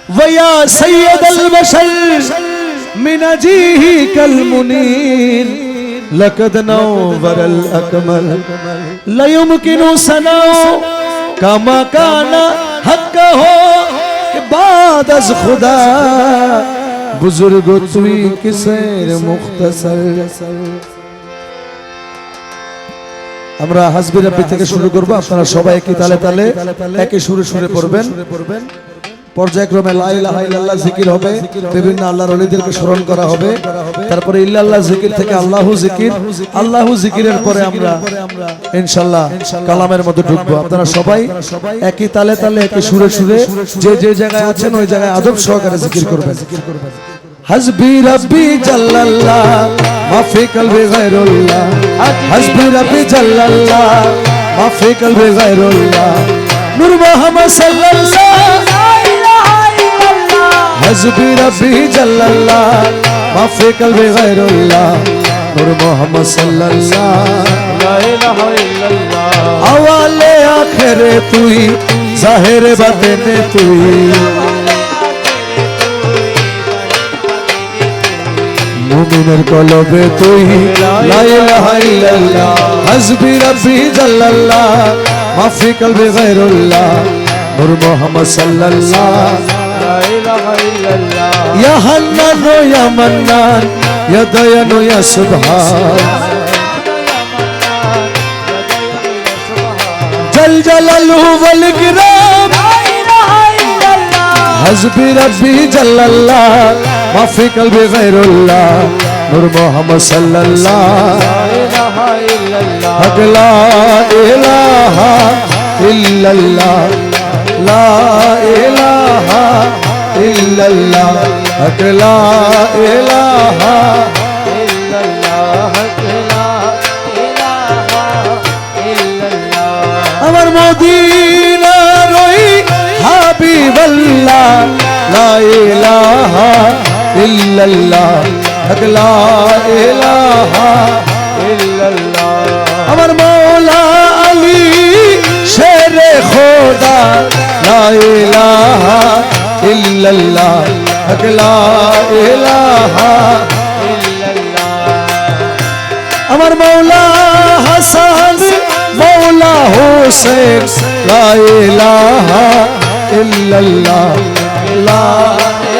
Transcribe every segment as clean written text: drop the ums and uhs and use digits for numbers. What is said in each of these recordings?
वया सय्यदल बशर मिन अजीही कल मुनीर लकद नौवरल अकमल लयुमकिनु सनाओ कमा काना हक हो बाद अज खुदा बुजुर्ग तुई किसेर मुख्तसर। আমরা হাসবি রাব্বি থেকে শুরু করব। আপনারা সবাই একই তালে তালে একই সুরে সুরে পড়বেন। পর্যায়ক্রমে লা ইলাহা ইল্লাল্লাহ জিকির হবে, বিভিন্ন আল্লাহর ওলিদেরকে স্মরণ করা হবে, তারপরে ইল্লাল্লাহ জিকির থেকে আল্লাহু জিকির, আল্লাহু জিকিরের পরে আমরা ইনশাআল্লাহ কালামের মধ্যে ঢুকবো। আপনারা সবাই একই তালে তালে একই সুরে সুরে যে যে জায়গায় আছেন ওই জায়গায় আদব সহকারে জিকির করবেন। हस्बी रब्बी जल्लल्लाह माफी कल्बे गैरुल्लाह, हस्बी रब्बी जल्लल्लाह माफी कल्बे गैरुल्लाह, नूर मोहम्मद सल्लल्लाह ला इलाहा इल्लल्लाह, हस्बी रब्बी जल्लल्लाह माफी कल्बे गैरुल्लाह, नूर मोहम्मद सल्लल्लाह ला इलाहा इल्लल्लाह। अवाले आखिरे तुई ज़ाहिर बातिने तुई, मुमिनर कलबे तुई ला इलाहा इल्लल्लाह, हस्बी रब्बी जल्लल्लाह माफी कल्बे गैरुल्लाह, नूर मोहम्मद सल्लल्लाह ला इलाहा इल्लल्लाह। या हन्नान या मन्नान या दयान या सुबहान, जल जलालुहु वल इकराम ला इलाहा इल्लल्लाह, हस्बी रब्बी जल्लल्लाह माफी कल्बे गैरुल्लाह, नूर मोहम्मद सल्लल्लाह ला इलाहा इल्लल्लाह, हक ला इलाहा इल्लल्लाह, ला इलाहा इल्लल्लाह, हक ला इलाहा इल्लल्लाह, हक ला इलाहा इल्लल्लाह। अमर मदीना रोई हबीबल्लाह ला इलाहा इल्लल्लाह, हक ला इलाहा इल्लल्लाह। अमर मौला अली शेरे खुदा ला इलाहा इल्लल्लाह, हक ला इलाहा इल्लल्लाह। अमर मौला हसन मौला हुसैन ला इलाहा इल्लल्लाह, ला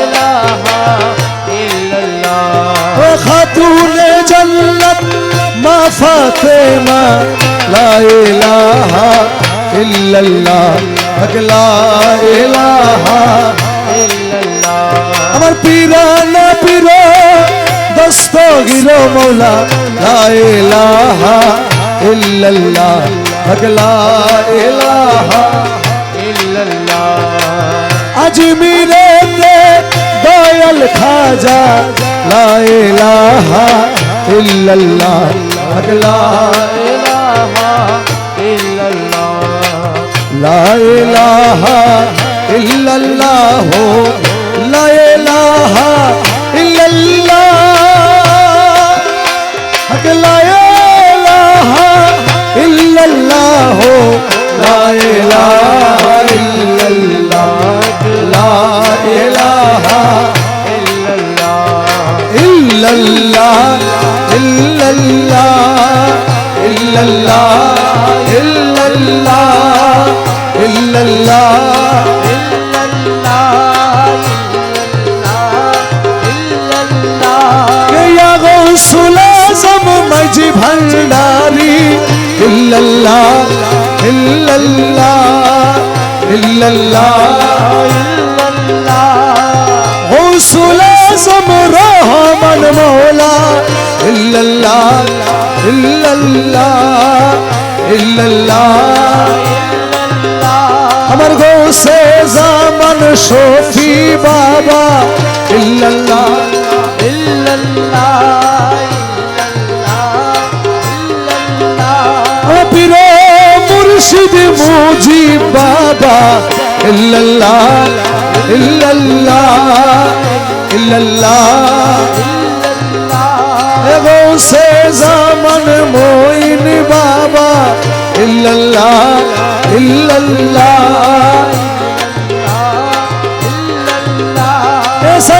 इलाहा इल्लल्लाह। खातूने जन्नत मा फातिमा ला इलाहा इल्लल्लाह, हक ला इलाहा इल्लल्लाह। अमर पीराना पीरो दस्तगीरो मौला ला इलाहा इल्लल्लाह, हक ला इलाहा इल्लल्लाह। अजमीरे दे दयाल खाजा ला इलाहा इल्लल्लाह, हक ला इलाहा इल्लल्लाह, ला इलाहा इल्लल्लाह, ला इलाहा इल्लल्लाह, हक ला इलाहा इल्लल्लाह, ला इलाहा इल्लल्लाह, ला इलाहा इल्लल्लाह, इल्लल्लाह इल्लल्लाह इल्लल्लाह इल्लल्लाह इल्लल्लाह इल्लल्लाह। या गौसुल आज़म मजी भंडारी इल्लल्लाह इल्लल्लाह इल्लल्लाह इल्लल्लाह। गौसुल आज़म रहमान मौला इल्लल्लाह इल्लल्लाह इल्लल्लाह। अमर गौसे ज़मान शोफी बाबा इल्लल्लाह इल्लल्लाह इल्लल्लाह। पीरो मुर्शिद मुजीब बाबा इल्लल्लाह इल्लल्लाह इल्लल्लाह। गौसे ज़मान मोइन बाबा इल्लल्लाह इल्लल्लाह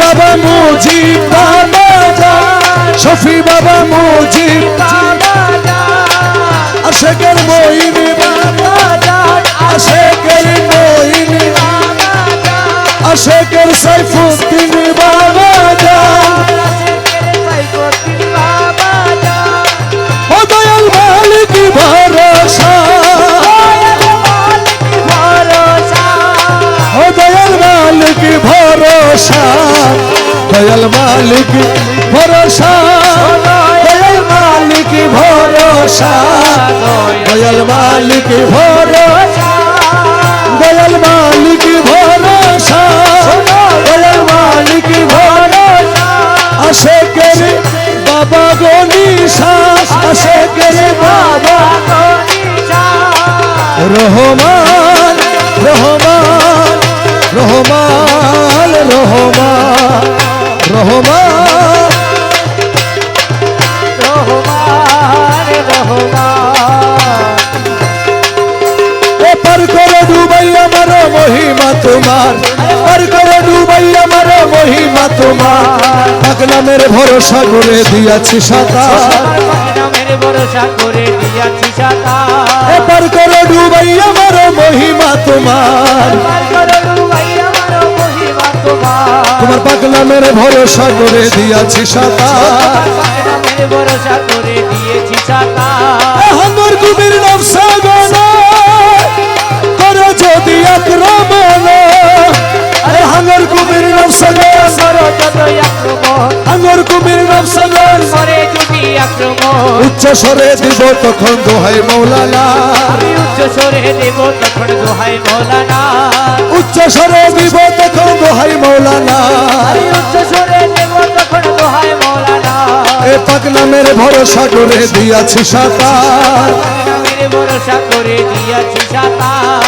বাবা মুজিব বাবা জান শফি বাবা মুজিব বাবা জান আশেকের মঈন বাবা জান আশেকের মঈন বাবা জান আশেকের সাইফুদ্দিন বাবা জান সাইফুদ্দিন বাবা জান ও দয়াল মালিক ভরসা ও দয়াল মালিক ভরসা দয়াল মালিক ভরসা দয়াল মালিক ভরসা দয়াল মালিক ভরসা দয়াল মালিক ভরসা দয়াল মালিক ভরসা আশেকের বাবা গনিশা আশেকের বাবা রহমান রহমান রহমান রহমান রহমান পার করে ডুবাই আমার মহিমা তোমার পার করে ডুবাই আমার মহিমা তোমার পাগলামের ভরসা করে দিয়াছি সাঁতার ভরসা করে দিয়াছি সাঁতার পার করে ডুবাই আমার মহিমা তোমার তোমার পাগলামের ভরসা করে দিয়াছি সাঁতার ভরসা করে দিয়েছি সাঁতার হাঙ্গর কুমির নফসা গনা করে যদি আক্রমণ হাঙ্গর কুমির নফসা গনা হাঙ্গর কুমির নফসা গনা করে যদি আক্রমণ উচ্চ স্বরে দিব তখন দোহাই মৌলানা আমি উচ্চ স্বরে দেব তখন দোহাই মৌলানা উচ্চ স্বরে দিব তখন দোহাই মৌলানা আমি উচ্চ স্বরে দেব তখন দোহাই মৌলানা এ পাগলামের ভরসা করে দিয়াছি সাঁতার নামের ভরসা করে দিয়াছি সাঁতার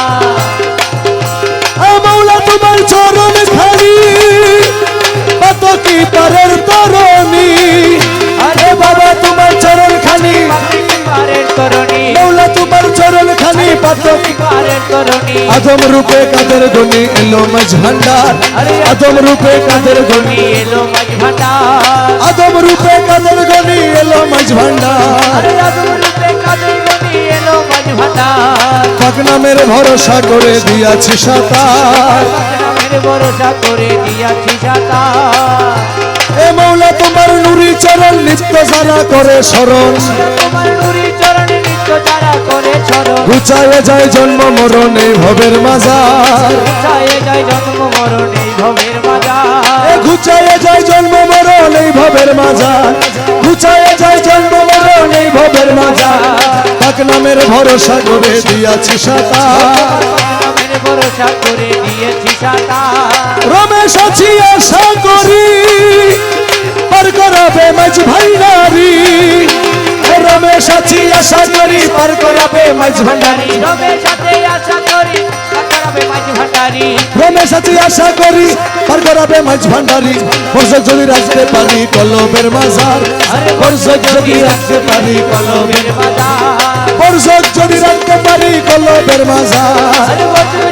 মৌলা তোমার চরণ খানি পাতকি পারের তরণী আরে বাবা তোমার চরণ খানি পারের তরণী মৌলা তোমার চরণ খানি পাতকি পারের তরণী আদম রূপে কাদের গনি এলো মাঝ ভান্ডার আদম রূপে কাদের গনি এলো মাঝ ভান্ডার আদম রূপে কাদের গনি এলো মাঝ ভান্ডার আদম রূপে কাদের গনি এলো মাঝ ভান্ডার পাগলামের ভরসা করে দিয়াছি সাঁতার নামের ভরসা করে দিয়াছি সাঁতার এ মৌলা তোমার নুরি চরণ নিত্য যারা করে স্মরণ তোমার নুরি চরণে নিত্য যারা করে চরণ ঘুচায়ে যায় জন্ম মরণ এই ভবের মাজার চায়ে যায় জন্ম মরণ এই ভবের বাজার এ ঘুচায়ে যায় জন্ম মরণ এই ভবের মাজার ঘুচায়ে যায় জন্ম মরণ এই ভবের মাজার পাক নামের ভরসা করে দিয়াছি সাঁতার নামের ভরসা করে দিয়েছি সাঁতার রমেশ আছি আশা করি পার করাবে মাঝ ভান্ডারি রমেশ আছি আশা করি পার করাবে মাঝ ভান্ডারি রমেশ সাথে আশা করি করাবে মাঝ ভান্ডারি রমেশ আছি আশা করি পার করাবে মাঝ ভান্ডারি বর্ষক যদি রাখতে পারি কলবের মাজার বর্ষক যদি রাখতে পারি কলবের বাজার বর্ষক যদি রাখতে পারি কলবের মাজার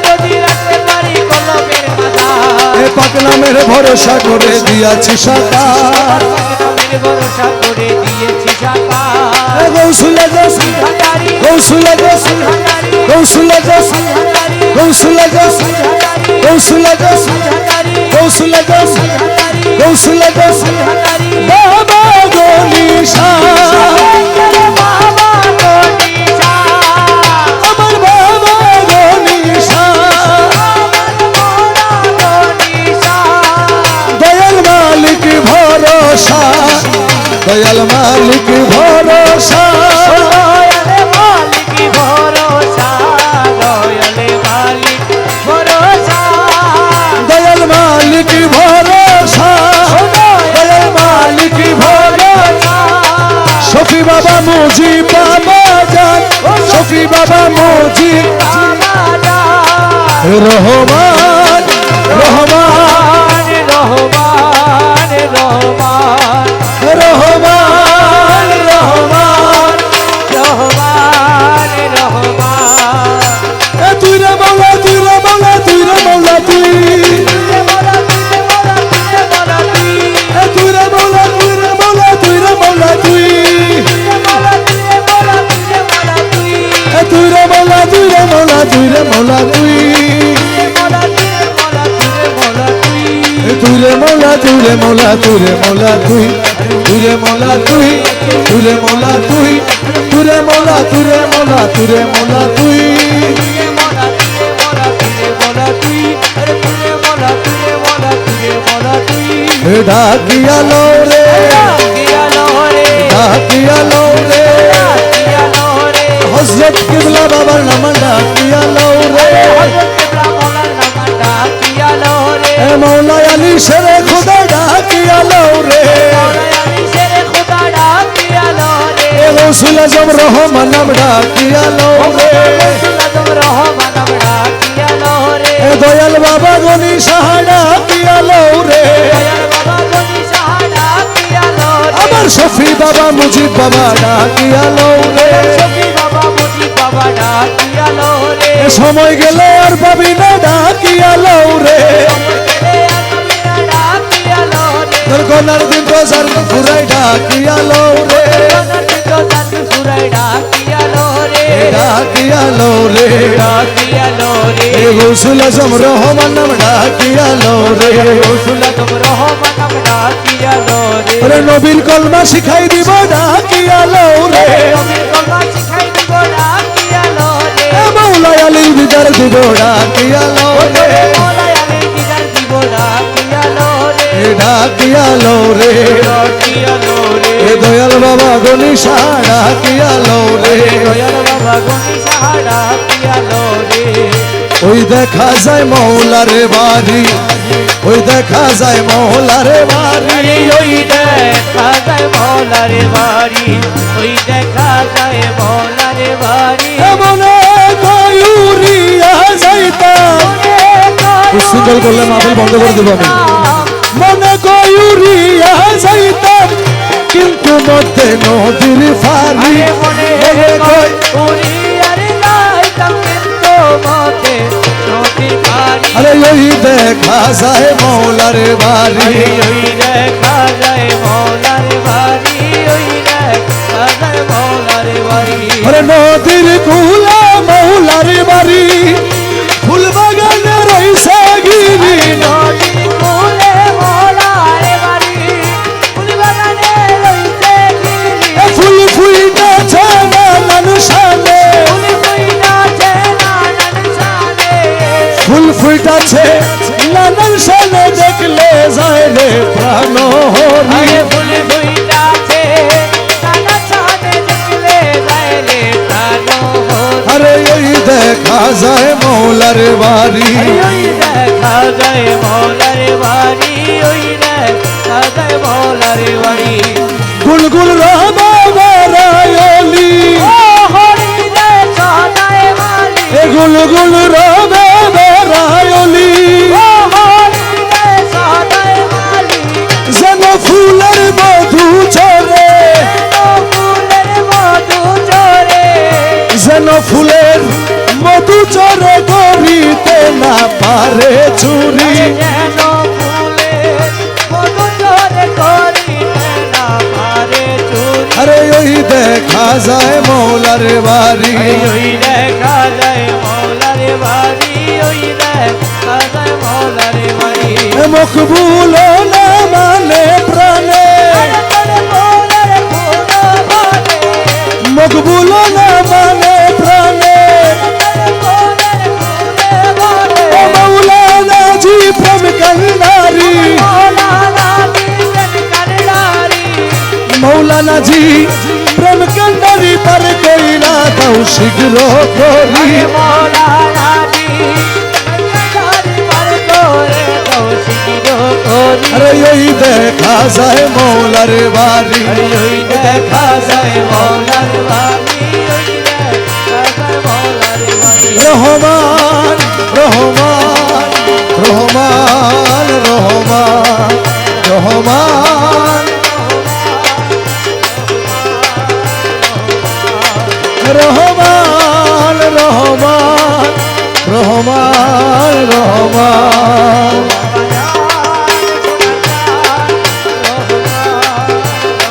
যদি রাখতে পারি কলমের বাজার এ পাক নামের ভরসা করে দিয়াছি সাঁতার নামের ভরসা করে দিয়েছি সাঁতার গৌসুলে গৌসুল ভান্ডারি গৌসুলে গৌসুল ভান্ডারি গৌসুলে গৌসুল ভান্ডারি গৌসুলে গৌসুল গৌসুলে গৌসুল ভান্ডারি গৌসুলে গৌসুল ভান্ডারি গৌসুলে গৌসুল ভান্ডারি বাবা গনিশা বাবা গনিশা আমার বাবা গনিশা গনিশা দয়াল মালিক ভরসা দয়াল মালিক ভরসা দয়ালে মালিক ভরসা দয়ালে মালিক ভরসা দয়াল মালিক ভরসা দয়াল মালিক ভরসা শফি বাবা মুজিব বাবা জান শফি বাবা মুজিব রহমান রহমান রহমান রহমান রহমান রহমান রহমান রহমান এ তুই রে মৌলা তুই রে মৌলা তুই রে মৌলা তুই তুই রে মৌলা তুই রে মৌলা তুই তুই রে মৌলা তুই তুই রে মৌলা তুই তুই রে মৌলা তুই রে মৌলা তুই রে মৌলা তুই ডাকিয়া লো রে ডাকিয়া লো রে হযরত কিবলা বাবার নাম ডাকিয়া লো রে এ মৌলা আলী শেরে খুদা ডাকিয়া লো রে এ গৌসুল আজম রহমান নাম ডাকিয়া লো রে এ দয়াল বাবা গনি শাহ ডাকিয়া লো রে আমার শফি বাবা মুজিব বাবা ডাকিয়া লো রে এ সময় গেলে আর পাবি না ডাকিয়া লো রে তোর গলার দিন রোজার ফুরাই ডাকিয়া লো রে ডাকিয়া লো রে এ গৌসুল আজম রহমান নাম ডাকিয়া লো রে ওরে নবীর কলমা শিখাই দিব ডাকিয়া লো রে এ মৌলা আলীর দিদার দিব ডাকিয়া লো রে এ ডাকিয়া লো রে এ দয়াল বাবা গনি শাহ ডাকিয়া লো রে ওই দেখা যায় মৌলার বাড়ি ওই দেখা যায় মৌলার বাড়ি ওই দেখা যায় মৌলার বাড়ি ওই দেখা যায় মৌলার বাড়ি মনে কয়ুরিয়া যাইতাম সিঙ্গল করলে মাহফিল বন্ধ করে দেবো আমি মনে কয়ুরিয়া যাইতাম কিন্তু মধ্যে নদীর ফারি মনে কয় উড়িয়ার যাইতাম কিন্তু মতে নদীর পাড়ি আরে ওই দেখা যায় মৌলার বাড়ি ওই দেখা যায় মৌলার বাড়ি ওই দেখা যায় মৌলার বাড়ি আরে নদীর কুলা মৌলার বাড়ি ফুল বাগানে রইছে গিরি নদীর কূলে মৌলার বাড়ি ফুল বাগানে রইছে গিরি ফুল ফুইটাছে নানান শানে ফুল ফুইটাছে নানান শানে ফুল ফুইটাছে নানান শানে দেখলে যায় রে প্রাণ হরি আরে ফুল ফুইটাছে নানান শানে দেখলে যায় রে প্রাণ হরি আরে ওই দেখা যায় মৌলার বাড়ি ওই দেখা যায় মৌলার বাড়ি ওই দেখা যায় মৌলার বাড়ি গুলগুল রামা বারায়লি ও হরি রে সদায় মালি এ গুলগুল রামা বারায়লি ও হরি রে সদায় মালি যেন ফুলের মধু চরে ফুলের মধু চরে যেন ফুলের মধু চরে করিতে না পারে চুরি যেন ফুলের মধু চরে করিতে না পারে চুরি আরে ওই দেখা যায় মৌলার বাড়ি ওই দেখা যায় মৌলার বাড়ি ওই দেখা যায় মৌলার বাড়ি মকবুল না মানে প্রাণে মৌলার কোনো বলে মকবুল না মানে প্রাণে মৌলার কোনো বলে ও মৌলানা জি প্রেম কন্নারি মৌলানা জি প্রেম কন্নারি पर कोई ना तो शीघ्र करी अरे यही देखा जाए मौलार बारी দেখা যায় মৌলার বাড়ি रहमान रहमान रहमान रहमान रहमान रहमान रहमान रहमान रहमान